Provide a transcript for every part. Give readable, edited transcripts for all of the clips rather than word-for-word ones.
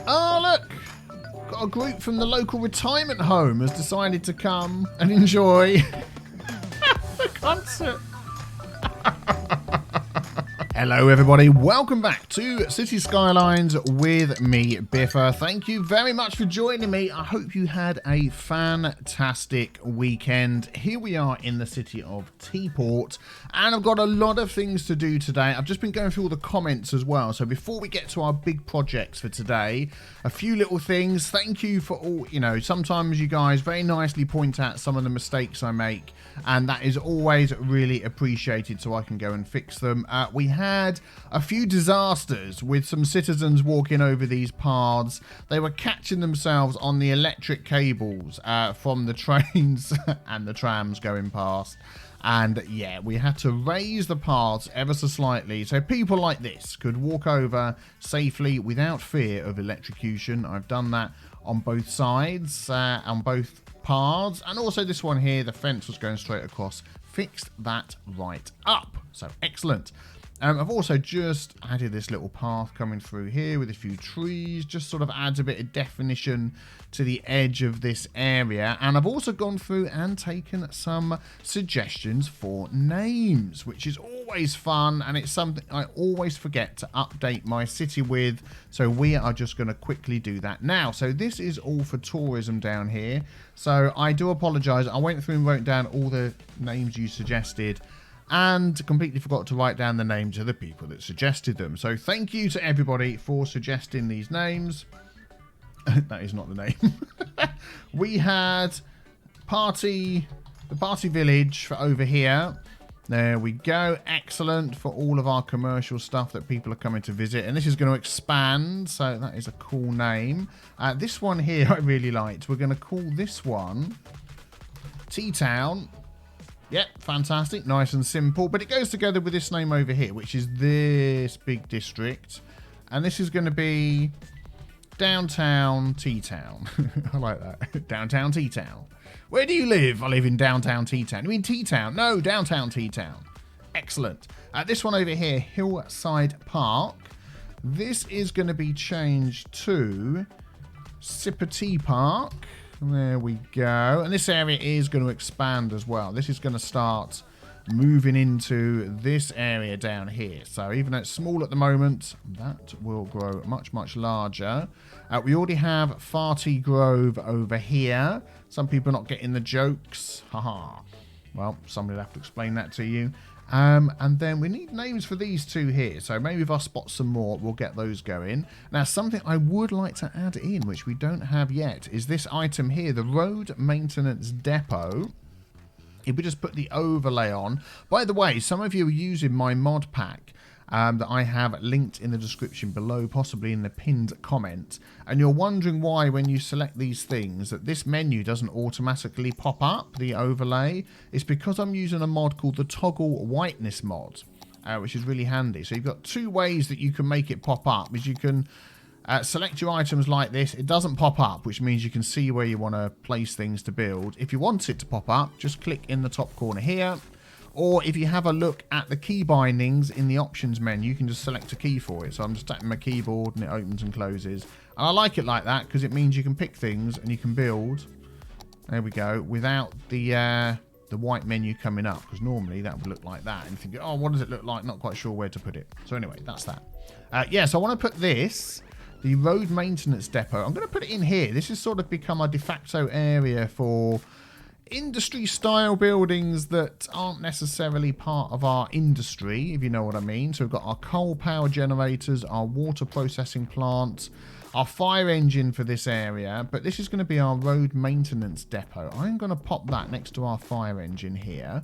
Oh, look! Got a group from the local retirement home has decided to come and enjoy the concert. Hello everybody, welcome back to Cities Skylines with me, Biffa. Thank you very much for joining me. I hope you had a fantastic weekend. Here we are in the city of Teaport, and I've got a lot of things to do today. I've just been going through all the comments as well. So before we get to our big projects for today, a few little things. Thank you for all, sometimes you guys very nicely point out some of the mistakes I make, and that is always really appreciated so I can go and fix them. We had a few disasters with some citizens walking over these paths. They were catching themselves on the electric cables from the trains and the trams going past. And yeah, we had to raise the paths ever so slightly so people like this could walk over safely without fear of electrocution. I've done that on both sides, on both paths, and also this one here, the fence was going straight across. Fixed that right up, so excellent. I've also just added this little path coming through here with a few trees, just sort of adds a bit of definition to the edge of this area. And I've also gone through and taken some suggestions for names, which is always fun, and it's something I always forget to update my city with, so we are just going to quickly do that now. So this is all for tourism down here, so I do apologise. I went through and wrote down all the names you suggested, and completely forgot to write down the names of the people that suggested them. So thank you to everybody for suggesting these names. That is not the name. We had the party village for over here. There we go. Excellent for all of our commercial stuff that people are coming to visit. And this is going to expand, so that is a cool name. This one here I really liked. We're going to call this one T-Town. Yep, fantastic, nice and simple. But it goes together with this name over here, which is this big district. And this is going to be Downtown T-Town. I like that. Downtown T-Town. Where do you live? I live in Downtown T-Town. You mean T-Town? No, Downtown T-Town. Excellent. This one over here, Hillside Park. This is going to be changed to Sipper Park. There we go. And this area is going to expand as well. This is going to start moving into this area down here. So even though it's small at the moment, that will grow much, much larger. We already have Farty Grove over here. Some people are not getting the jokes. Haha. Well, somebody will have to explain that to you. And then we need names for these two here. So maybe if I spot some more, we'll get those going. Now, something I would like to add in, which we don't have yet, is this item here, the Road Maintenance Depot. If we just put the overlay on. By the way, some of you are using my mod pack that I have linked in the description below, possibly in the pinned comment. And you're wondering why, when you select these things, that this menu doesn't automatically pop up, the overlay. It's because I'm using a mod called the Toggle Whiteness mod, which is really handy. So you've got two ways that you can make it pop up. Is you can select your items like this. It doesn't pop up, which means you can see where you want to place things to build. If you want it to pop up, just click in the top corner here. Or if you have a look at the key bindings in the options menu, you can just select a key for it. So I'm just tapping my keyboard and it opens and closes. And I like it like that because it means you can pick things and you can build. There we go. Without the white menu coming up, because normally that would look like that. And you think, oh, what does it look like? Not quite sure where to put it. So anyway, that's that. Yeah, so I want to put this, the Road Maintenance Depot. I'm going to put it in here. This has sort of become a de facto area for industry style buildings that aren't necessarily part of our industry, if you know what I mean. So we've got our coal power generators, our water processing plant, our fire engine for this area, but this is going to be our road maintenance depot. I'm going to pop that next to our fire engine here.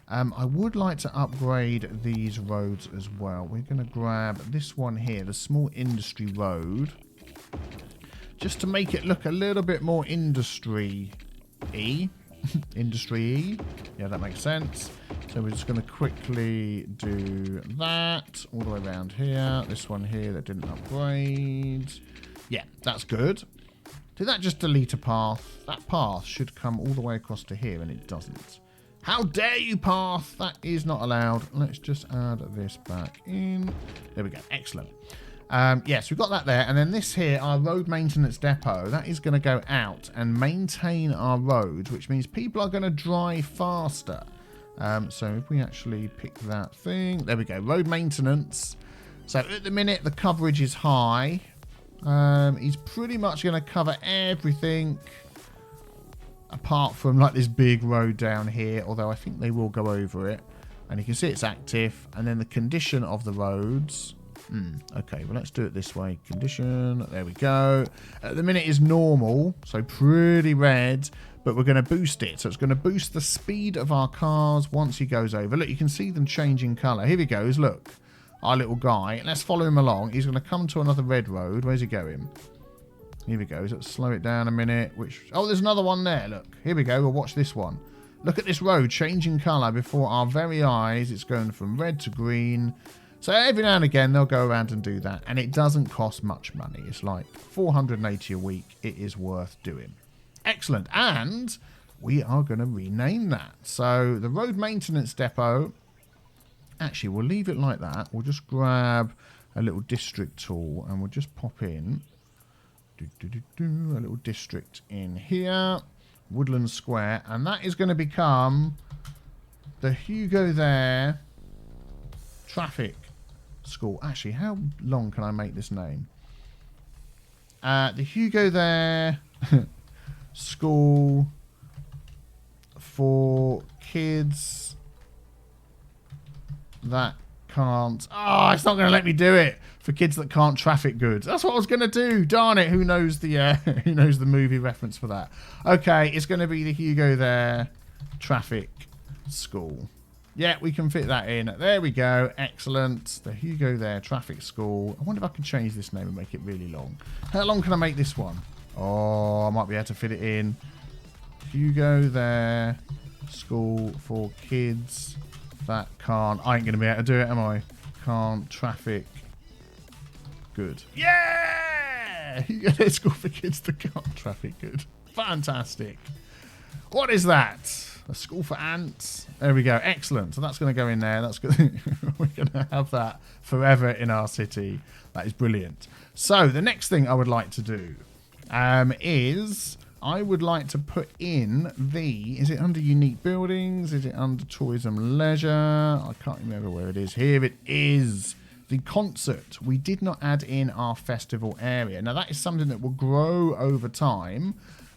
I would like to upgrade these roads as well. We're going to grab this one here, the small industry road, just to make it look a little bit more industry-y. Industry-y. Yeah, that makes sense. So we're just going to quickly do that all the way around here. This one here that didn't upgrade. Yeah, that's good. Did that just delete a path? That path should come all the way across to here, and it doesn't. How dare you, path? That is not allowed. Let's just add this back in. There we go. Excellent. Yes, we've got that there. And then this here, our road maintenance depot, that is going to go out and maintain our roads, which means people are going to drive faster. So if we actually pick that thing, there we go, road maintenance. So at the minute, the coverage is high. He's pretty much going to cover everything apart from like this big road down here, although I think they will go over it. And you can see it's active. And then the condition of the roads. Okay, well, let's do it this way. Condition, there we go. At the minute is normal, so pretty red, but we're going to boost it. So it's going to boost the speed of our cars once he goes over. Look, you can see them changing colour. Here he goes, look. Our little guy. Let's follow him along. He's going to come to another red road. Where's he going? Here we go. Let's slow it down a minute. Oh, there's another one there, look. Here we go. We'll watch this one. Look at this road changing colour before our very eyes. It's going from red to green. So every now and again, they'll go around and do that. And it doesn't cost much money. It's like $480 a week. It is worth doing. Excellent. And we are going to rename that. So the road maintenance depot. Actually, we'll leave it like that. We'll just grab a little district tool. And we'll just pop in. A little district in here. Woodland Square. And that is going to become the Hugo there. Traffic School. Actually, how long can I make this name? The Hugo there School for kids that can't. Oh, it's not going to let me do it. For kids that can't traffic good. That's what I was going to do. Darn it. Who knows the movie reference for that? Okay, it's going to be the Hugo there Traffic School. Yeah, we can fit that in. There we go. Excellent. The Hugo there, Traffic School. I wonder if I can change this name and make it really long. How long can I make this one? Oh, I might be able to fit it in. Hugo there, School for kids that can't. I ain't going to be able to do it, am I? Can't traffic good. Yeah! Hugo there, School for kids that can't traffic good. Fantastic. What is that? A school for ants. There we go. Excellent. So that's going to go in there. That's good. We're going to have that forever in our city. That is brilliant. So the next thing I would like to do is I would like to put in the... Is it under unique buildings? Is it under tourism leisure? I can't remember where it is. Here it is. The concert. We did not add in our festival area. Now that is something that will grow over time.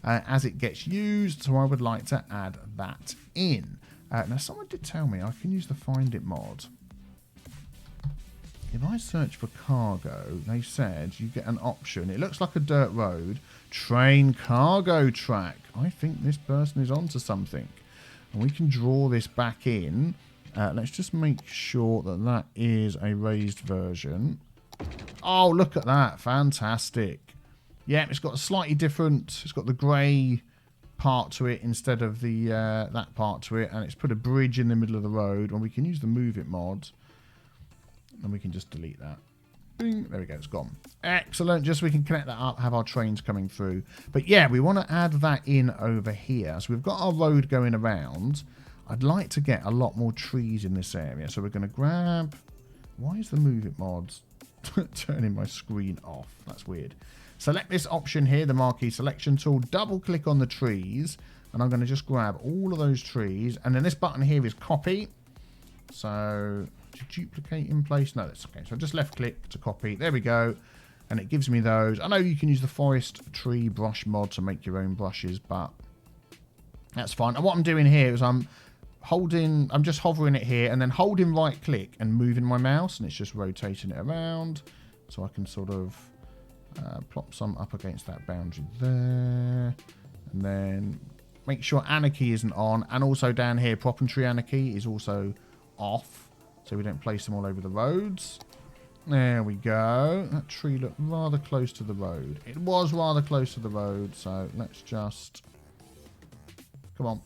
As it gets used, so I would like to add that in. Now, someone did tell me I can use the Find It mod. If I search for cargo, they said you get an option. It looks like a dirt road. Train cargo track. I think this person is onto something. And we can draw this back in. Let's just make sure that that is a raised version. Oh, look at that. Fantastic. Yeah, it's got a slightly different... It's got the grey part to it instead of the that part to it. And it's put a bridge in the middle of the road. And we can use the Move It mod. And we can just delete that. Bing, there we go, it's gone. Excellent, just so we can connect that up, have our trains coming through. But yeah, we want to add that in over here. So we've got our road going around. I'd like to get a lot more trees in this area. So we're going to grab... Why is the Move It mod turning my screen off? That's weird. Select this option here, the marquee selection tool. Double click on the trees. And I'm going to just grab all of those trees. And then this button here is copy. So... to duplicate in place. No, that's okay. So just left click to copy. There we go. And it gives me those. I know you can use the forest tree brush mod to make your own brushes, but that's fine. And what I'm doing here is I'm just hovering it here and then holding right click and moving my mouse, and it's just rotating it around. So I can sort of plop some up against that boundary there. And then make sure anarchy isn't on. And also down here, prop and tree anarchy is also off, so we don't place them all over the roads. There we go. That tree looked rather close to the road. It was rather close to the road, so let's just... Come on.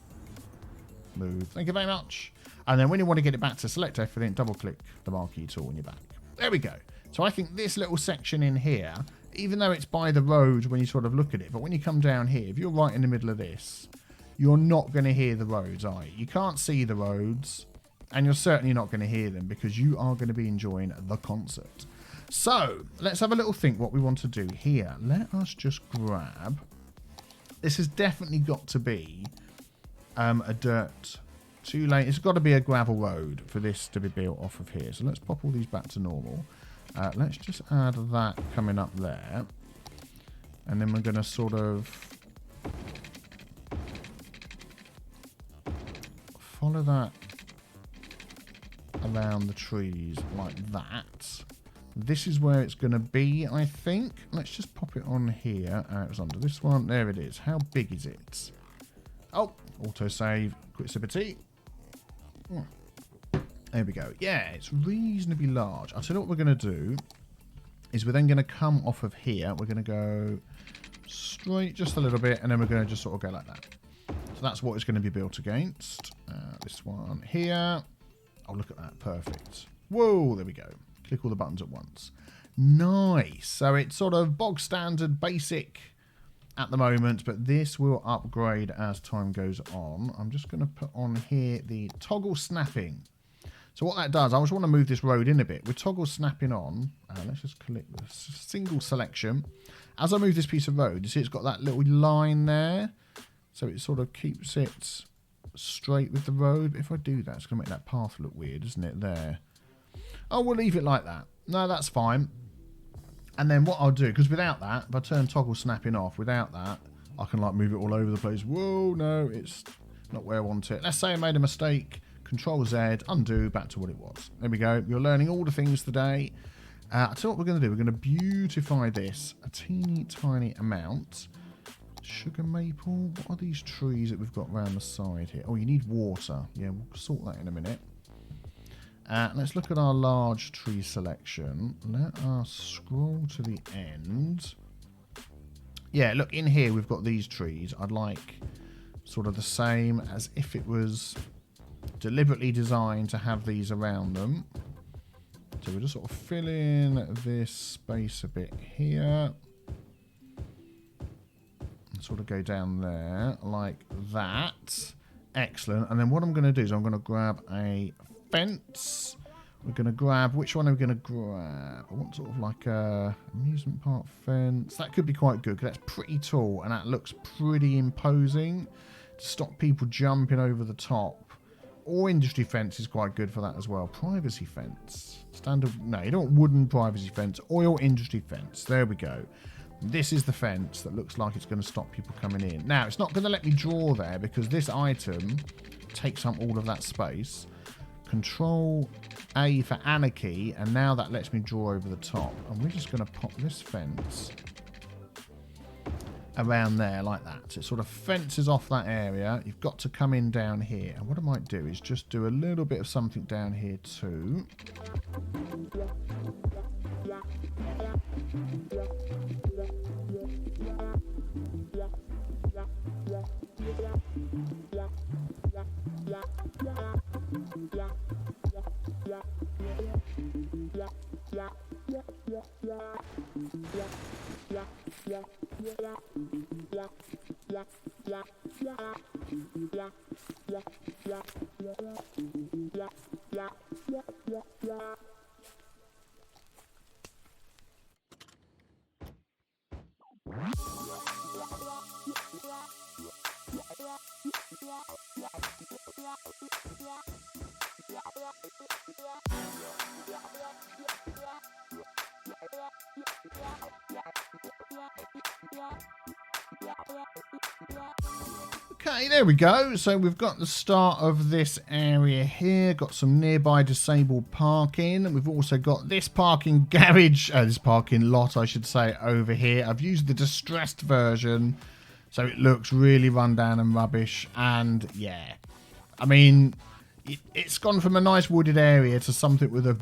Move. Thank you very much. And then when you want to get it back to select everything, double-click the marquee tool and you're back. There we go. So I think this little section in here, even though it's by the road when you sort of look at it, but when you come down here, if you're right in the middle of this, you're not going to hear the roads, are you? You can't see the roads. And you're certainly not going to hear them because you are going to be enjoying the concert. So, let's have a little think what we want to do here. Let us just grab... This has definitely got to be a dirt 2 lane. It's got to be a gravel road for this to be built off of here. So let's pop all these back to normal. Let's just add that coming up there. And then we're going to sort of follow that around the trees like that. This is where it's going to be, I think. Let's just pop it on here. It was under this one. There it is. How big is it? Oh, autosave. Quick sip of tea. There we go. Yeah, it's reasonably large. I'll tell you what we're going to do is we're then going to come off of here. We're going to go straight just a little bit, and then we're going to just sort of go like that. So that's what it's going to be built against. This one here. Oh, look at that. Perfect. Whoa, there we go. Click all the buttons at once. Nice. So it's sort of bog standard, basic at the moment, but this will upgrade as time goes on. I'm just going to put on here the toggle snapping. So what that does, I just want to move this road in a bit. With toggle snapping on, let's just click the single selection. As I move this piece of road, you see it's got that little line there. So it sort of keeps it straight with the road. But if I do that, it's going to make that path look weird, isn't it? There. Oh, we'll leave it like that. No, that's fine. And then what I'll do, because without that, if I turn toggle snapping off, without that, I can like move it all over the place. Whoa, no, it's not where I want it. Let's say I made a mistake. Control Z, undo, back to what it was. There we go. You're learning all the things today. I'll tell you what we're going to do. We're going to beautify this a teeny tiny amount. Sugar maple. What are these trees that we've got around the side here? Oh, you need water. Yeah, we'll sort that in a minute. Let's look at our large tree selection. Let us scroll to the end. Yeah, look, in here we've got these trees. I'd like sort of the same as if it was deliberately designed to have these around them. So we'll just sort of fill in this space a bit here. And sort of go down there like that. Excellent. And then what I'm going to do is I'm going to grab a fence. We're going to grab, which one are we going to grab? I want sort of like a amusement park fence. That could be quite good because that's pretty tall and that looks pretty imposing to stop people jumping over the top. Or industry fence is quite good for that as well. Privacy fence. Standard, no, you don't want wooden privacy fence. Oil industry fence. There we go. This is the fence that looks like it's going to stop people coming in. Now, it's not going to let me draw there because this item takes up all of that space. Control A for anarchy, and now that lets me draw over the top. And we're just going to pop this fence around there like that. So it sort of fences off that area. You've got to come in down here. And what I might do is just do a little bit of something down here too. Okay, there we go. So we've got the start of this area here. Got some nearby disabled parking. We've also got this parking garage, this parking lot, I should say, over here. I've used the distressed version, so it looks really run down and rubbish. And yeah, I mean, it's gone from a nice wooded area to something with a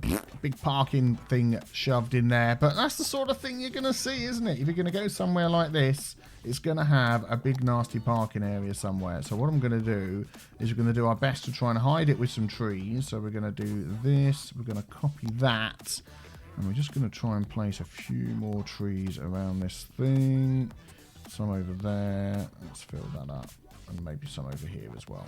big parking thing shoved in there. But that's the sort of thing you're going to see, isn't it? If you're going to go somewhere like this, it's going to have a big nasty parking area somewhere. So what I'm going to do is we're going to do our best to try and hide it with some trees. So we're going to do this. We're going to copy that. And we're just going to try and place a few more trees around this thing. Some over there. Let's fill that up. And maybe some over here as well.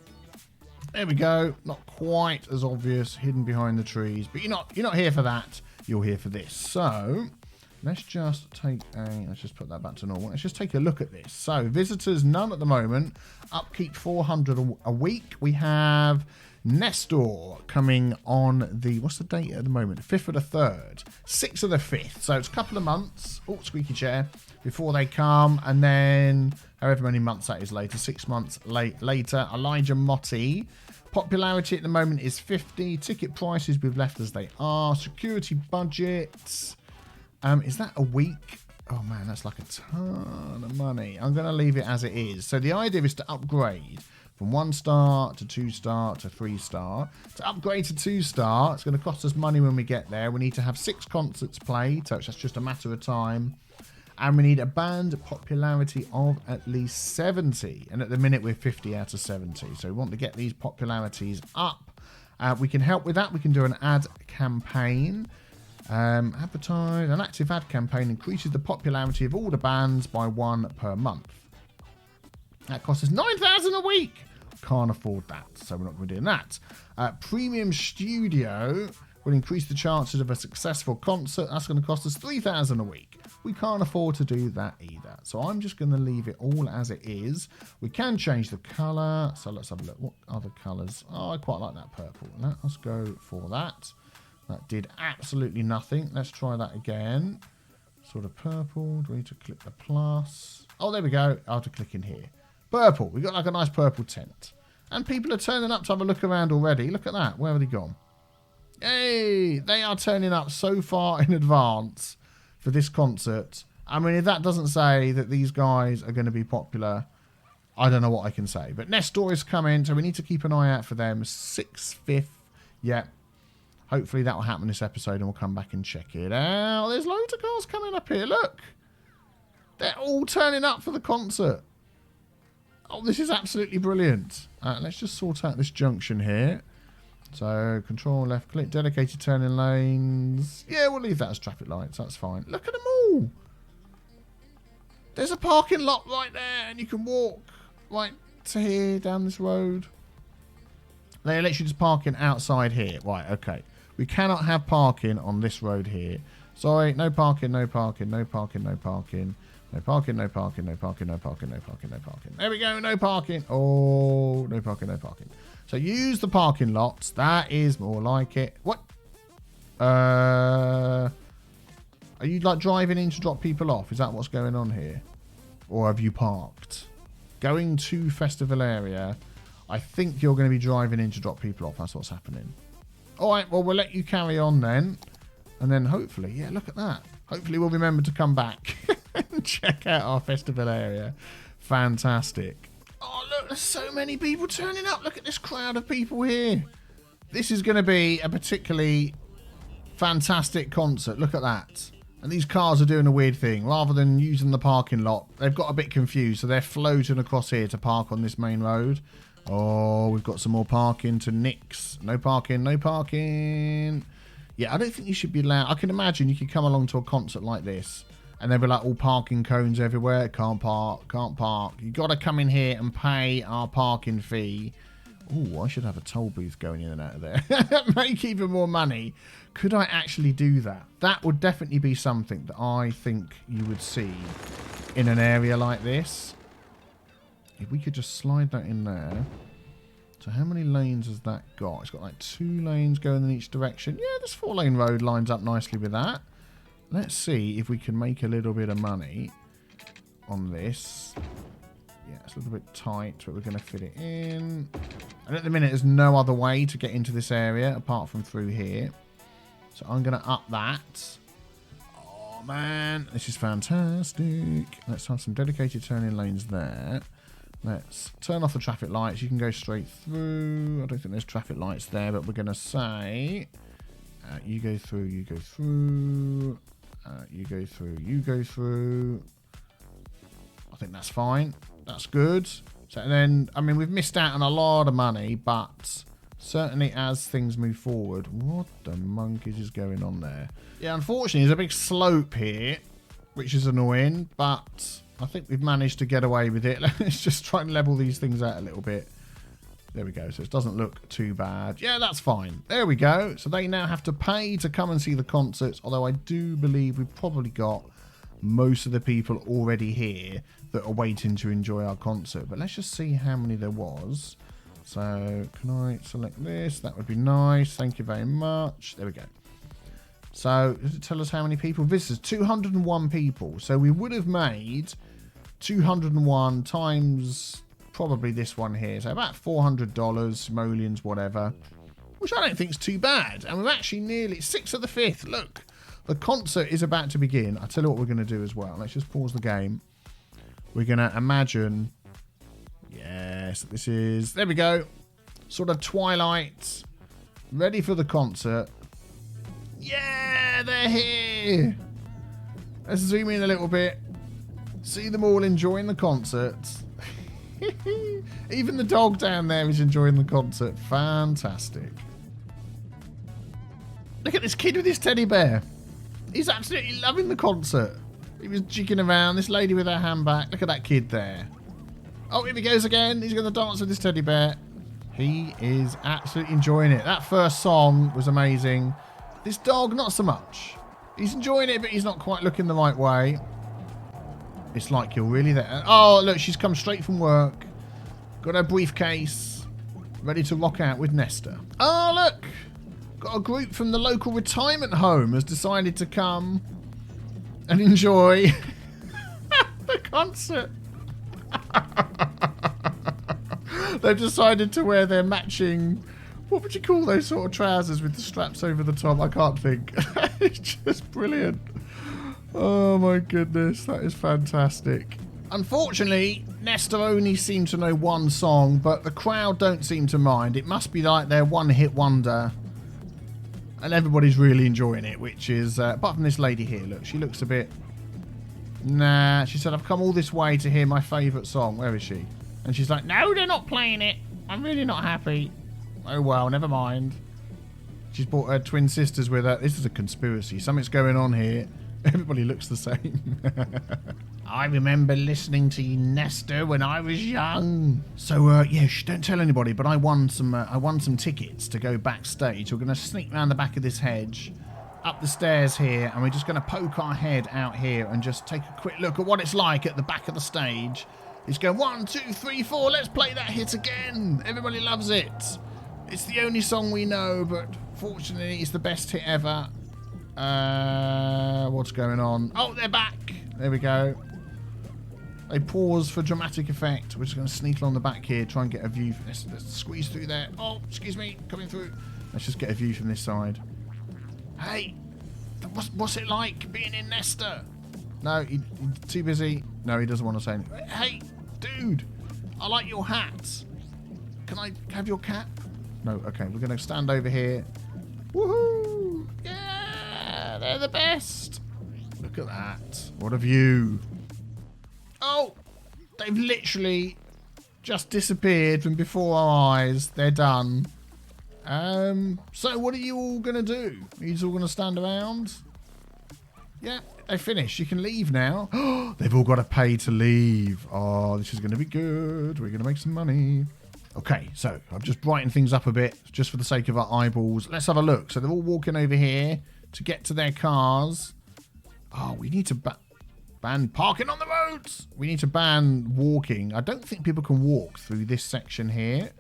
There we go. Not quite as obvious, hidden behind the trees. But you're not here for that. You're here for this. So let's just let's just put that back to normal. Let's just take a look at this. So visitors, none at the moment. Upkeep 400 a week. We have Nestor coming on what's the date at the moment? 5th of the 3rd, 6th of the 5th. So it's a couple of months. Oh, squeaky chair. Before they come, and then however many months that is later, 6 months later, Elijah Motti. Popularity at the moment is 50. Ticket prices we've left as they are. Security budgets. Is that a week? Oh man, that's like a ton of money. I'm going to leave it as it is. So the idea is to upgrade from 1-star to 2-star to 3-star. To upgrade to 2-star, it's going to cost us money when we get there. We need to have 6 concerts played, so it's just a matter of time. And we need a band popularity of at least 70. And at the minute, we're 50 out of 70. So we want to get these popularities up. We can help with that. We can do an ad campaign. Advertise. An active ad campaign increases the popularity of all the bands by 1 per month. That costs us 9,000 a week. Can't afford that, so we're not going to be doing that. Premium studio will increase the chances of a successful concert. That's going to cost us 3,000 a week. We can't afford to do that either. So I'm just going to leave it all as it is. We can change the colour. So let's have a look. What other colours? Oh, I quite like that purple. Let us go for that. That did absolutely nothing. Let's try that again. Sort of purple. Do we need to click the plus? Oh, there we go. I have to click in here. Purple. We've got like a nice purple tent. And people are turning up to have a look around already. Look at that. Where have they gone? Hey, they are turning up so far in advance for this concert. I mean, if that doesn't say that these guys are going to be popular, I don't know what I can say. But Nestor is coming, so we need to keep an eye out for them. 6th, 5th. Yeah. Hopefully that will happen this episode and we'll come back and check it out. There's loads of cars coming up here. Look. They're all turning up for the concert. Oh, this is absolutely brilliant. Let's just sort out this junction here. So, control left click, dedicated turning lanes. Yeah, we'll leave that as traffic lights. That's fine. Look at them all. There's a parking lot right there, and you can walk right to here, down this road. They literally just parking outside here. Right, okay. We cannot have parking on this road here. Sorry, no parking, no parking, no parking, no parking. No parking, no parking, no parking, no parking, no parking, no parking. There we go, no parking. Oh, no parking, no parking. So use the parking lots. That is more like it. What? Are you like driving in to drop people off? Is that what's going on here? Or have you parked? Going to festival area. I think you're going to be driving in to drop people off. That's what's happening. All right, well, we'll let you carry on then. And then hopefully, yeah, look at that. Hopefully we'll remember to come back and check out our festival area. Fantastic. Oh, look, there's so many people turning up. Look at this crowd of people here. This is going to be a particularly fantastic concert. Look at that. And these cars are doing a weird thing. Rather than using the parking lot, they've got a bit confused. So they're floating across here to park on this main road. Oh, we've got some more parking to nix. No parking, no parking. Yeah, I don't think you should be allowed. I can imagine you could come along to a concert like this and there'll be like all parking cones everywhere. Can't park, can't park. You got to come in here and pay our parking fee. Oh, I should have a toll booth going in and out of there. Make even more money. Could I actually do that? That would definitely be something that I think you would see in an area like this. If we could just slide that in there. So how many lanes has that got? It's got like 2 lanes going in each direction. Yeah, this 4-lane road lines up nicely with that. Let's see if we can make a little bit of money on this. Yeah, it's a little bit tight, but we're going to fit it in. And at the minute, there's no other way to get into this area apart from through here. So I'm going to up that. Oh, man. This is fantastic. Let's have some dedicated turning lanes there. Let's turn off the traffic lights. You can go straight through. I don't think there's traffic lights there, but we're going to say you go through, you go through, you go through, you go through. I think that's fine. That's good. So then, I mean, we've missed out on a lot of money, but certainly as things move forward, what the monkeys is going on there? Yeah, unfortunately, there's a big slope here, which is annoying, but I think we've managed to get away with it. Let's just try and level these things out a little bit. There we go. So it doesn't look too bad. Yeah, that's fine. There we go. So they now have to pay to come and see the concerts. Although I do believe we've probably got most of the people already here that are waiting to enjoy our concert. But let's just see how many there was. So can I select this? That would be nice. Thank you very much. There we go. So does it tell us how many people? Visitors, 201 people. So we would have made 201 times probably this one here. So about $400, simoleons, whatever. Which I don't think is too bad. And we're actually nearly 6th of the 5th. Look, the concert is about to begin. I'll tell you what we're going to do as well. Let's just pause the game. We're going to imagine... Yes, this is... There we go. Sort of twilight. Ready for the concert. Yeah, they're here. Let's zoom in a little bit. See them all enjoying the concert. Even the dog down there is enjoying the concert. Fantastic. Look at this kid with his teddy bear. He's absolutely loving the concert. He was jigging around. This lady with her hand back. Look at that kid there. Oh, here he goes again. He's going to dance with his teddy bear. He is absolutely enjoying it. That first song was amazing. This dog, not so much. He's enjoying it, but he's not quite looking the right way. It's like you're really there. Oh, look, she's come straight from work. Got her briefcase. Ready to rock out with Nesta. Oh, look. Got a group from the local retirement home has decided to come and enjoy the concert. They've decided to wear their matching... What would you call those sort of trousers with the straps over the top? I can't think. It's just brilliant. Oh my goodness, that is fantastic. Unfortunately, Nesta only seemed to know one song, but the crowd don't seem to mind. It must be like their one-hit wonder. And everybody's really enjoying it, which is... apart from this lady here, look, she looks a bit... Nah, she said, I've come all this way to hear my favourite song. Where is she? And she's like, no, they're not playing it. I'm really not happy. Oh, well, never mind. She's brought her twin sisters with her. This is a conspiracy. Something's going on here. Everybody looks the same. I remember listening to Nesta when I was young. So, yeah, don't tell anybody, but I won some tickets to go backstage. We're going to sneak around the back of this hedge, up the stairs here, and we're just going to poke our head out here and just take a quick look at what it's like at the back of the stage. It's going 1, 2, 3, 4. Let's play that hit again. Everybody loves it. It's the only song we know, but fortunately it's the best hit ever. What's going on? Oh, they're back. There we go. They pause for dramatic effect. We're just going to sneak along the back here, try and get a view. Let's squeeze through there. Oh, excuse me, coming through. Let's just get a view from this side. Hey, what's it like being in Nesta? No, he's too busy. No, he doesn't want to say anything. Hey, dude, I like your hat. Can I have your cap? No, okay, we're going to stand over here. Woohoo! Yeah, they're the best. Look at that. What a view. Oh, they've literally just disappeared from before our eyes. They're done. So what are you all going to do? Are you all going to stand around? Yeah, they finished. You can leave now. They've all got to pay to leave. Oh, this is going to be good. We're going to make some money. Okay, so I've just brightened things up a bit just for the sake of our eyeballs. Let's have a look. So they're all walking over here to get to their cars. Oh, we need to ban parking on the roads. We need to ban walking. I don't think people can walk through this section here.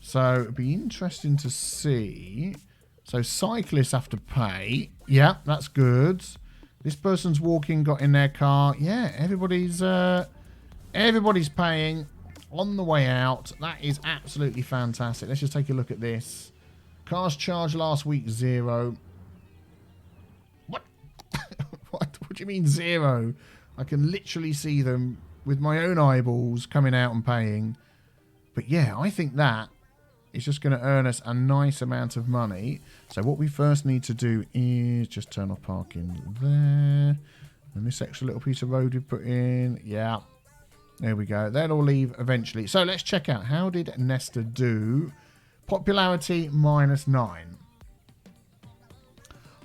So it'd be interesting to see. So cyclists have to pay. Yeah, that's good. This person's walking, got in their car. Yeah, everybody's paying on the way out. That is absolutely fantastic. Let's just take a look at this. Cars charged last week, 0. What? What do you mean 0? I can literally see them with my own eyeballs coming out and paying. But yeah, I think that is just going to earn us a nice amount of money. So what we first need to do is just turn off parking there. And this extra little piece of road we put in. Yeah. There we go. They'll all leave eventually. So let's check out. How did Nesta do? Popularity -9.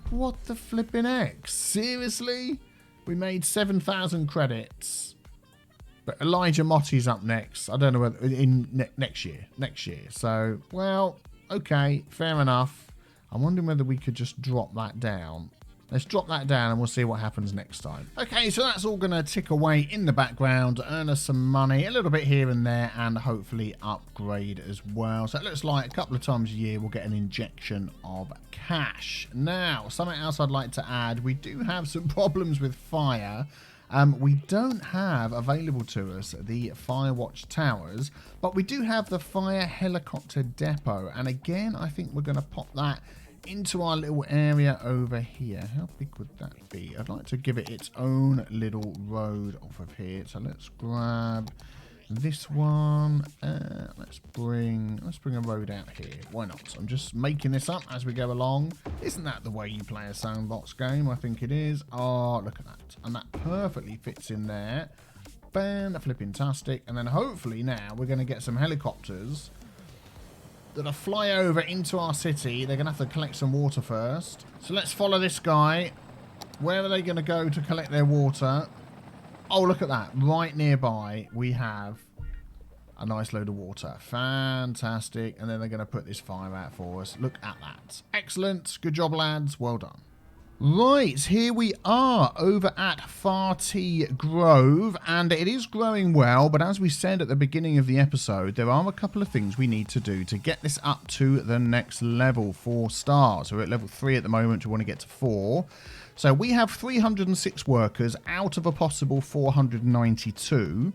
What the flipping X? Seriously? We made 7,000 credits. But Elijah Motti's up next. I don't know whether in next year. Next year. So, well, okay, fair enough. I'm wondering whether we could just drop that down. Let's drop that down and we'll see what happens next time. Okay, so that's all going to tick away in the background, earn us some money, a little bit here and there, and hopefully upgrade as well. So it looks like a couple of times a year we'll get an injection of cash. Now, something else I'd like to add. We do have some problems with fire. We don't have available to us the fire watch towers, but we do have the fire helicopter depot. And again, I think we're going to pop that into our little area over here. How big would that be? I'd like to give it its own little road off of here. So let's grab this one. Let's bring a road out here. Why not? I'm just making this up as we go along. Isn't that the way you play a sandbox game? I think it is. Oh, look at that. And that perfectly fits in there. Bam, flipping-tastic. And then hopefully now we're going to get some helicopters that'll fly over into our city. They're going to have to collect some water first. So let's follow this guy. Where are they going to go to collect their water? Oh, look at that. Right nearby, we have a nice load of water. Fantastic. And then they're going to put this fire out for us. Look at that. Excellent. Good job, lads. Well done. Right, here we are over at Farty Grove, and it is growing well, but as we said at the beginning of the episode, there are a couple of things we need to do to get this up to the next level, 4 stars. So we're at level 3 at the moment, we want to get to 4. So we have 306 workers out of a possible 492.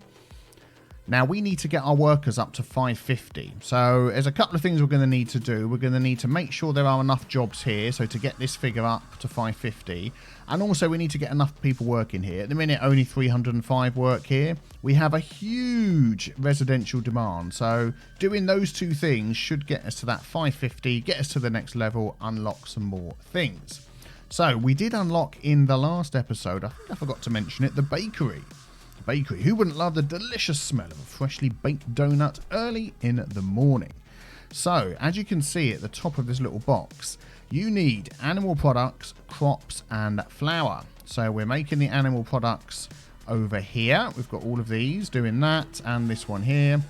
Now, we need to get our workers up to 550. So there's a couple of things we're going to need to do. We're going to need to make sure there are enough jobs here. So to get this figure up to 550. And also we need to get enough people working here. At the minute, only 305 work here. We have a huge residential demand. So doing those two things should get us to that 550, get us to the next level, unlock some more things. So we did unlock in the last episode, I think I forgot to mention it, the bakery. Bakery. Who wouldn't love the delicious smell of a freshly baked donut early in the morning? So, as you can see at the top of this little box, you need animal products, crops, and flour. So, we're making the animal products over here. We've got all of these doing that, and this one here.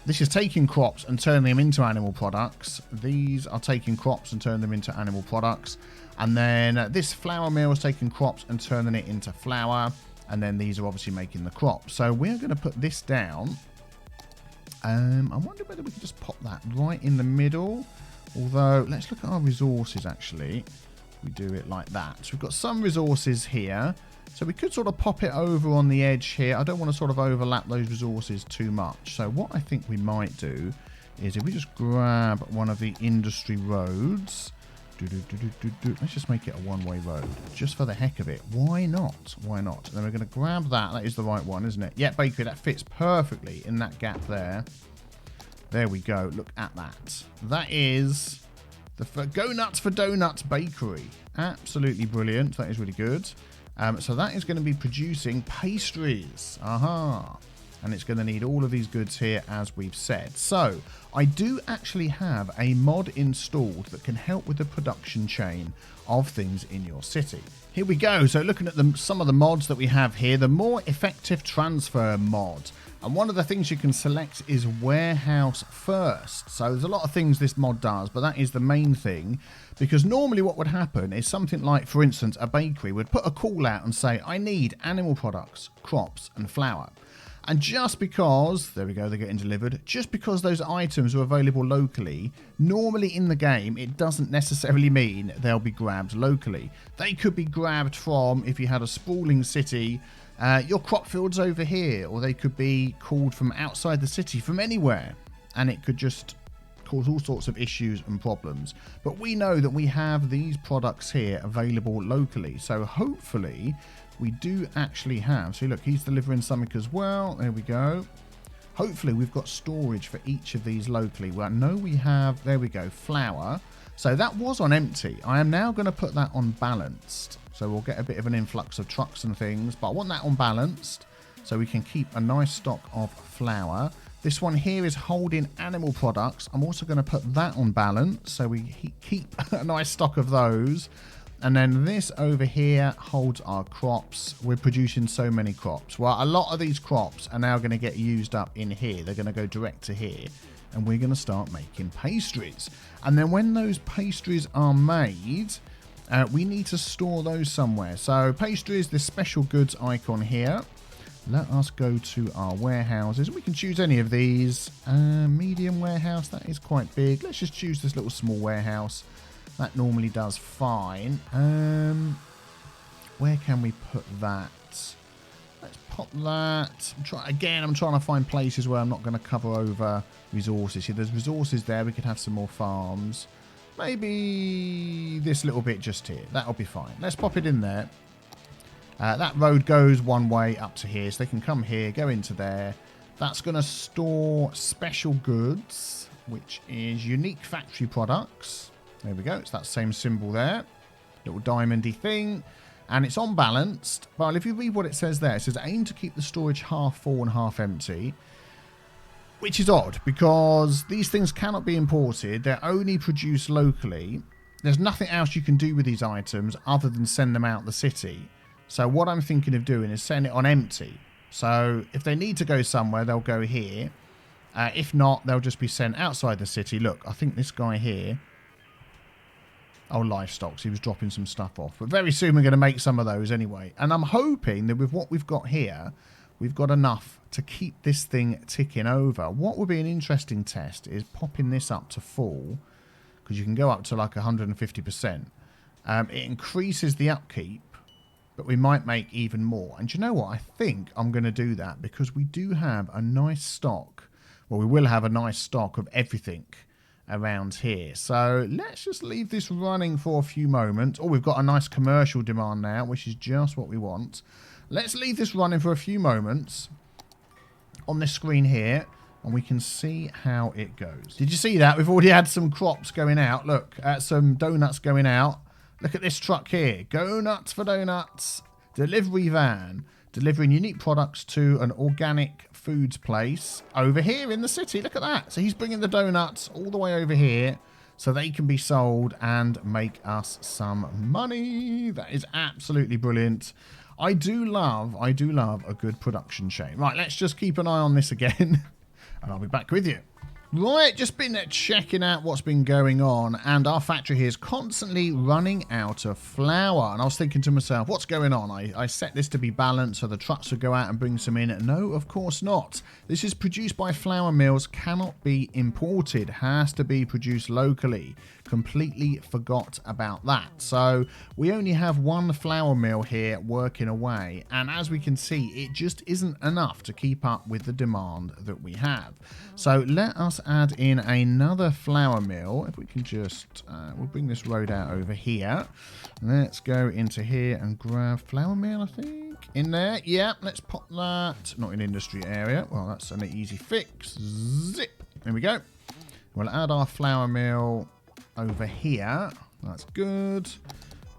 This is taking crops and turning them into animal products. These are taking crops and turning them into animal products. And then this flour mill is taking crops and turning it into flour. And then these are obviously making the crops. So we're going to put this down. I wonder whether we can just pop that right in the middle. Although, let's look at our resources actually. We do it like that. So we've got some resources here. So we could sort of pop it over on the edge here. I don't want to sort of overlap those resources too much. So what I think we might do is if we just grab one of the industry roads. Let's just make it a one-way road, just for the heck of it. Why not? Why not? And then we're going to grab that. That is the right one, isn't it? Yeah, bakery, that fits perfectly in that gap there. There we go. Look at that. That is the Go Nuts for Donuts Bakery. Absolutely brilliant. That is really good. So that is going to be producing pastries. Aha. And it's going to need all of these goods here, as we've said. So I do actually have a mod installed that can help with the production chain of things in your city. Here we go. So looking at some of the mods that we have here, the more effective transfer mod. And one of the things you can select is warehouse first. So there's a lot of things this mod does, but that is the main thing. Because normally what would happen is something like, for instance, a bakery would put a call out and say, I need animal products, crops, and flour. And just because, there we go, they're getting delivered, just because those items are available locally, normally in the game, it doesn't necessarily mean they'll be grabbed locally. They could be grabbed from, if you had a sprawling city, your crop fields over here, or they could be called from outside the city, from anywhere, and it could just cause all sorts of issues and problems. But we know that we have these products here available locally, so hopefully we do actually have. So look, he's delivering something as well. There we go. Hopefully we've got storage for each of these locally. Well, no, we have. There we go, flour. So that was on empty. I am now going to put that on balanced. So we'll get a bit of an influx of trucks and things, but I want that on balanced so we can keep a nice stock of flour. This one here is holding animal products. I'm also going to put that on balance so we keep a nice stock of those. And then this over here holds our crops. We're producing so many crops. Well, a lot of these crops are now going to get used up in here. They're going to go direct to here. And we're going to start making pastries. And then when those pastries are made, we need to store those somewhere. So pastries, this special goods icon here. Let us go to our warehouses. We can choose any of these. Medium warehouse, that is quite big. Let's just choose this little small warehouse. That normally does fine. Where can we put that? Let's pop that. I'm trying to find places where I'm not going to cover over resources. See, there's resources there. We could have some more farms. Maybe this little bit just here. That'll be fine. Let's pop it in there. That road goes one way up to here. So they can come here, go into there. That's going to store special goods, which is unique factory products. There we go. It's that same symbol there. Little diamondy thing. And it's unbalanced. But if you read what it says there, it says aim to keep the storage half full and half empty. Which is odd because these things cannot be imported. They're only produced locally. There's nothing else you can do with these items other than send them out the city. So what I'm thinking of doing is setting it on empty. So if they need to go somewhere, they'll go here. If not, they'll just be sent outside the city. Look, I think this guy here... Oh, livestock. So he was dropping some stuff off. But very soon we're going to make some of those anyway. And I'm hoping that with what we've got here, we've got enough to keep this thing ticking over. What would be an interesting test is popping this up to full. Because you can go up to like 150%. It increases the upkeep. But we might make even more. And do you know what? I think I'm going to do that. Because we do have a nice stock. Well, we will have a nice stock of everything around here. So let's just leave this running for a few moments. Oh, we've got a nice commercial demand now, which is just what we want. Let's leave this running for a few moments on this screen here, and we can see how it goes. Did you see that? We've already had some crops going out. Look, some donuts going out. Look at this truck here. Go nuts for donuts. Delivery van. Delivering unique products to an organic foods place over here in the city. Look at that. So he's bringing the donuts all the way over here so they can be sold and make us some money. That is absolutely brilliant. I do love a good production chain. Right, let's just keep an eye on this again and I'll be back with you. Right, just been checking out what's been going on, and our factory here is constantly running out of flour. And I was thinking to myself, what's going on? I set this to be balanced so the trucks would go out and bring some in. No, of course not. This is produced by flour mills, cannot be imported, has to be produced locally. Completely forgot about that. So we only have one flour mill here working away, and as we can see, it just isn't enough to keep up with the demand that we have. So let us add in another flour mill. If we can just we'll bring this road out over here. Let's go into here and grab flour mill, I think, in there. Yeah, let's pop that. Not in industry area. Well, that's an easy fix. Zip. There we go. We'll add our flour mill over here. That's good.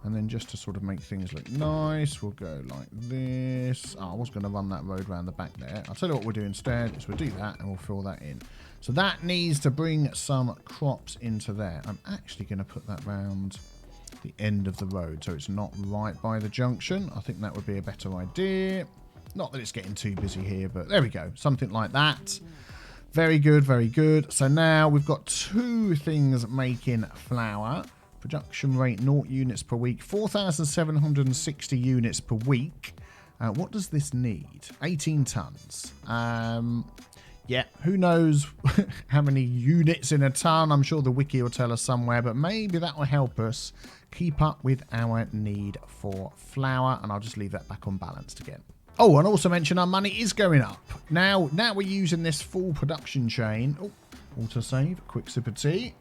And then just to sort of make things look nice, we'll go like this. Oh, I was going to run that road around the back there. I'll tell you what we'll do instead is we'll do that and we'll fill that in. So that needs to bring some crops into there. I'm actually going to put that round the end of the road so it's not right by the junction. I think that would be a better idea. Not that it's getting too busy here, but there we go. Something like that. Very good, very good. So now we've got two things making flour. Production rate 0 units per week, 4,760 units per week. What does this need? 18 tons. Yeah, who knows how many units in a ton. I'm sure the wiki will tell us somewhere, but maybe that will help us keep up with our need for flour. And I'll just leave that back on balanced again. Oh, and also mention our money is going up. Now we're using this full production chain. Oh, autosave, quick sip of tea.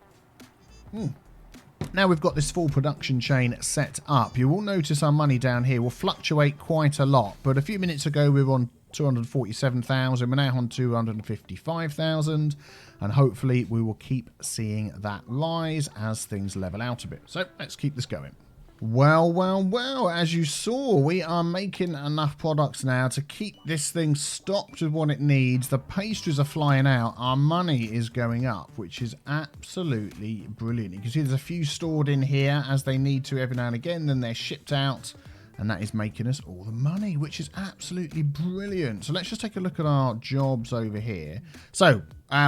Now we've got this full production chain set up. You will notice our money down here will fluctuate quite a lot. But a few minutes ago we were on 247,000. We're now on 255,000. And hopefully we will keep seeing that rise as things level out a bit. So let's keep this going. Well, as you saw, we are making enough products now to keep this thing stocked with what it needs. The pastries are flying out. Our money is going up, which is absolutely brilliant. You can see there's a few stored in here as they need to every now and again. Then they're shipped out. And that is making us all the money, which is absolutely brilliant. So let's just take a look at our jobs over here. So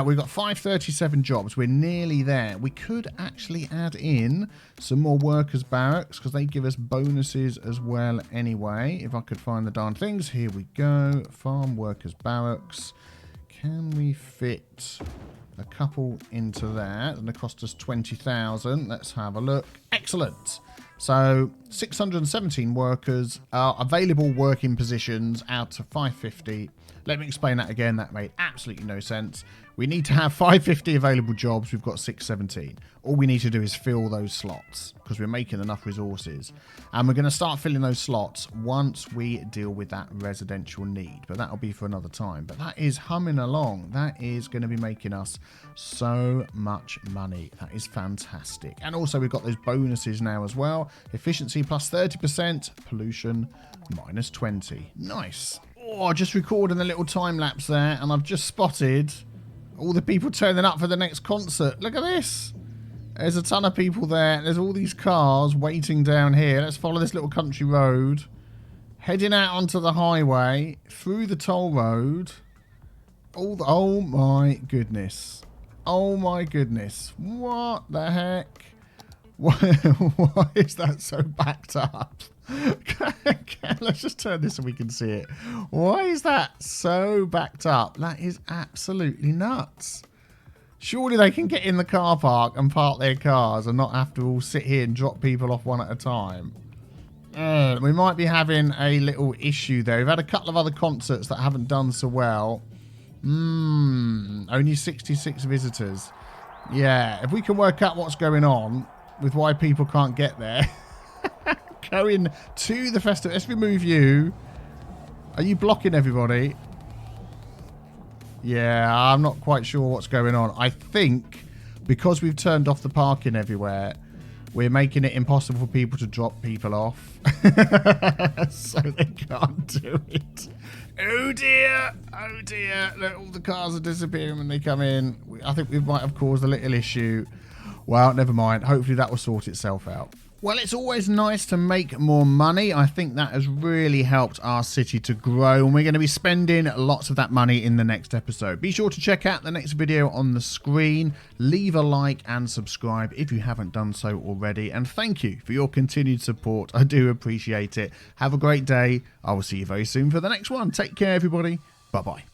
we've got 537 jobs. We're nearly there. We could actually add in some more workers' barracks because they give us bonuses as well anyway. If I could find the darn things. Here we go. Farm workers' barracks. Can we fit a couple into that? And it cost us 20,000. Let's have a look. Excellent. So 617 workers are available working positions out of 550. Let me explain that again. That made absolutely no sense. We need to have 550 available jobs. We've got 617. All we need to do is fill those slots because we're making enough resources. And we're going to start filling those slots once we deal with that residential need. But that'll be for another time. But that is humming along. That is going to be making us so much money. That is fantastic. And also we've got those bonuses now as well. Efficiency plus 30%. Pollution minus 20. Nice. Oh, just recording a little time lapse there. And I've just spotted all the people turning up for the next concert. Look at this. There's a ton of people there. There's all these cars waiting down here. Let's follow this little country road. Heading out onto the highway. Through the toll road. Oh my goodness. Oh my goodness. What the heck? Why is that so backed up? Let's just turn this so we can see it. Why is that so backed up? That is absolutely nuts. Surely they can get in the car park and park their cars and not have to all sit here and drop people off one at a time. We might be having a little issue there. We've had a couple of other concerts that haven't done so well. Only 66 visitors. Yeah, if we can work out what's going on with why people can't get there. Going to the festival. Let's remove you. Are you blocking everybody? Yeah, I'm not quite sure what's going on. I think because we've turned off the parking everywhere, we're making it impossible for people to drop people off. So they can't do it. Oh dear. Oh dear. Look, all the cars are disappearing when they come in. I think we might have caused a little issue. Well, never mind. Hopefully that will sort itself out. Well, it's always nice to make more money. I think that has really helped our city to grow, and we're going to be spending lots of that money in the next episode. Be sure to check out the next video on the screen. Leave a like and subscribe if you haven't done so already. And thank you for your continued support. I do appreciate it. Have a great day. I will see you very soon for the next one. Take care, everybody. Bye-bye.